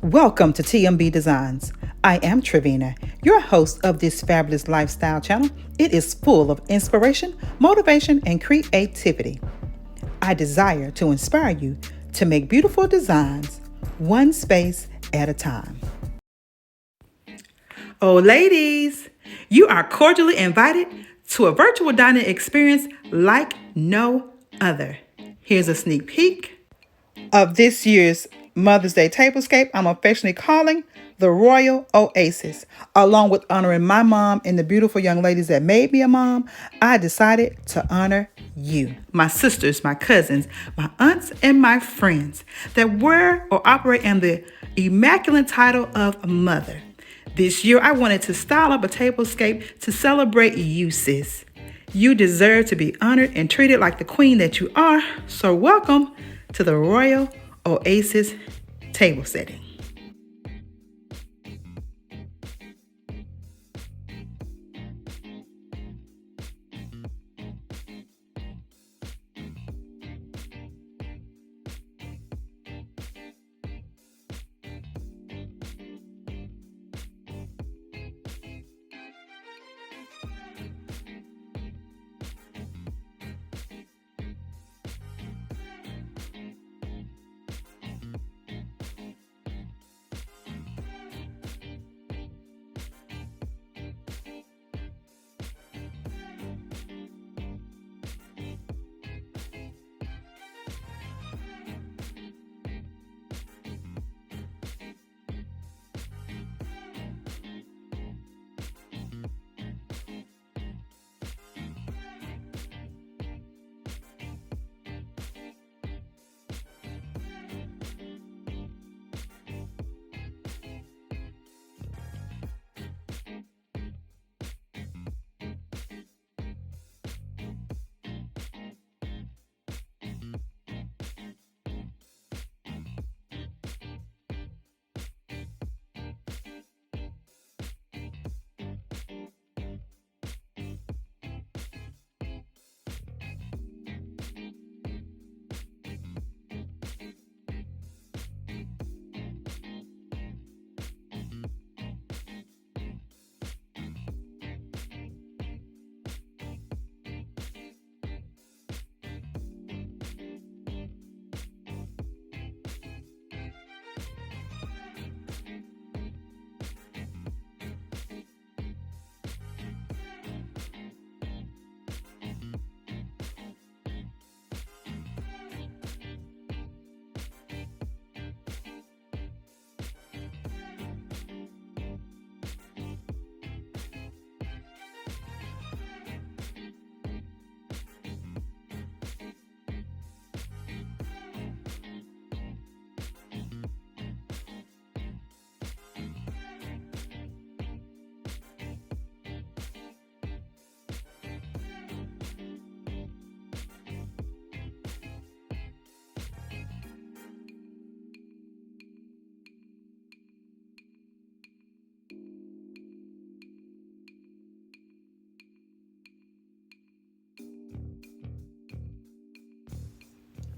Welcome to TMB Designs. I am Trevina, your host of this fabulous lifestyle channel. It is full of inspiration, motivation, and creativity. I desire to inspire you to make beautiful designs one space at a time. Oh, ladies, you are cordially invited to a virtual dining experience like no other. Here's a sneak peek of this year's Mother's Day Tablescape. I'm affectionately calling the Royal Oasis. Along with honoring my mom and the beautiful young ladies that made me a mom, I decided to honor you, my sisters, my cousins, my aunts, and my friends that wear or operate in the immaculate title of mother. This year, I wanted to style up a tablescape to celebrate you, sis. You deserve to be honored and treated like the queen that you are, so welcome to the Royal Oasis table setting.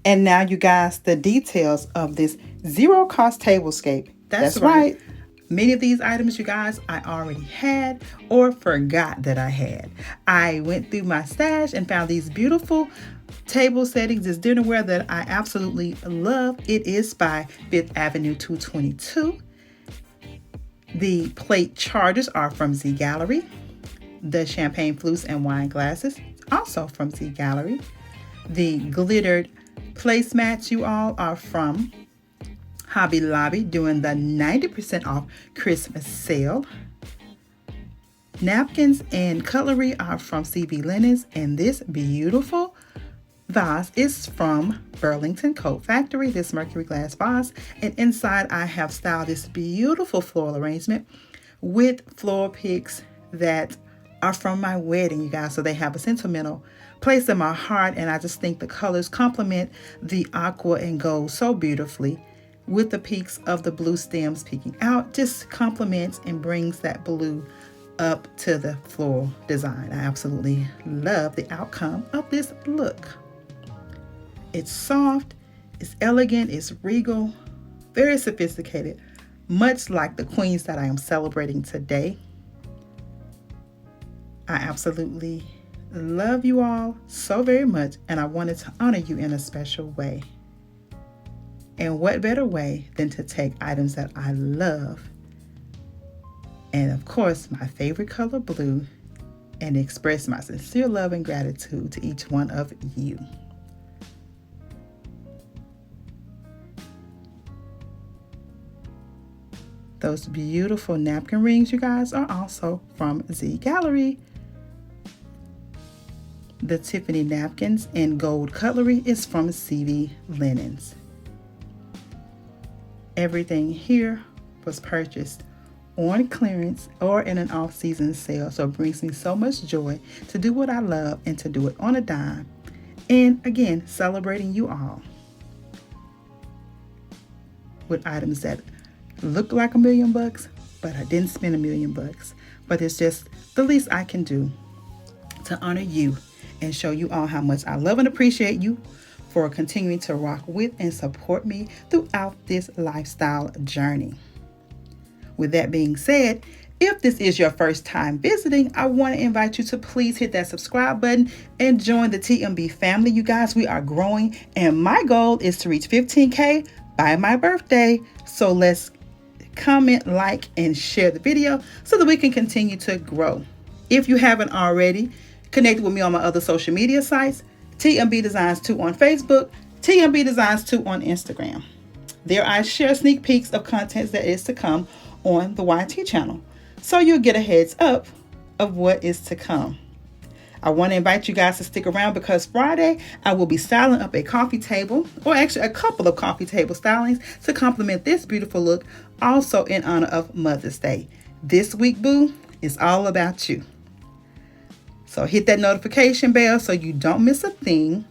And now, you guys, the details of this zero cost tablescape. That's right. Many of these items, you guys, I already had or forgot that I had. I went through my stash and found these beautiful table settings, this dinnerware that I absolutely love. It is by 5th Avenue 222. The plate chargers are from Z Gallery. The champagne flutes and wine glasses, also from Z Gallery. The glittered placemats, you all, are from Hobby Lobby doing the 90% off Christmas sale. Napkins and cutlery are from CB Linens, and this beautiful vase is from Burlington Coat Factory, this mercury glass vase. And inside I have styled this beautiful floral arrangement with floral picks that are from my wedding, you guys. So they have a sentimental place in my heart, and I just think the colors complement the aqua and gold so beautifully, with the peaks of the blue stems peeking out. Just complements and brings that blue up to the floral design. I absolutely love the outcome of this look. It's soft, it's elegant, it's regal, very sophisticated. much like the queens that I am celebrating today. I absolutely love you all so very much, and I wanted to honor you in a special way. And what better way than to take items that I love, and of course my favorite color blue, and express my sincere love and gratitude to each one of you. Those beautiful napkin rings, you guys, are also from Z Gallery. The Tiffany napkins in gold cutlery is from CV Linens. Everything here was purchased on clearance or in an off-season sale, so it brings me so much joy to do what I love and to do it on a dime. And again, celebrating you all with items that look like $1 million, but I didn't spend $1 million. But it's just the least I can do to honor you and show you all how much I love and appreciate you for continuing to rock with and support me throughout this lifestyle journey. With that being said, if this is your first time visiting, I want to invite you to please hit that subscribe button and join the TMB family. You guys, we are growing, and my goal is to reach 15K by my birthday. So let's comment, like, and share the video so that we can continue to grow. If you haven't already, connect with me on my other social media sites, TMB Designs 2 on Facebook, TMB Designs 2 on Instagram. There I share sneak peeks of content that is to come on the YT channel, so you'll get a heads up of what is to come. I want to invite you guys to stick around because Friday I will be styling up a coffee table, or actually a couple of coffee table stylings to complement this beautiful look, also in honor of Mother's Day. This week, boo, is all about you. So hit that notification bell so you don't miss a thing.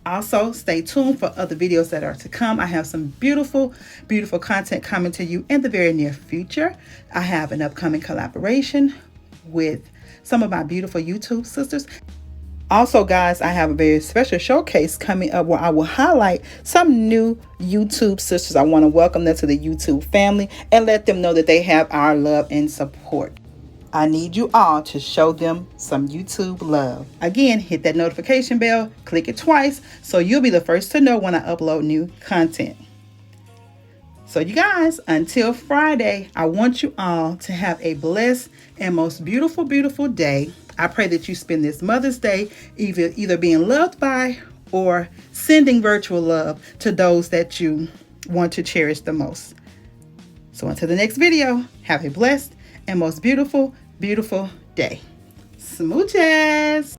Also, stay tuned for other videos that are to come. I have some beautiful, beautiful content coming to you in the very near future. I have an upcoming collaboration with some of my beautiful YouTube sisters. Also, guys, I have a very special showcase coming up where I will highlight some new YouTube sisters. I want to welcome them to the YouTube family and let them know that they have our love and support. I need you all to show them some YouTube love. Again, hit that notification bell, click it twice, so you'll be the first to know when I upload new content. So you guys, until Friday, I want you all to have a blessed and most beautiful, beautiful day. I pray that you spend this Mother's Day either being loved by or sending virtual love to those that you want to cherish the most. So until the next video, have a blessed and most beautiful, beautiful day. Smooches!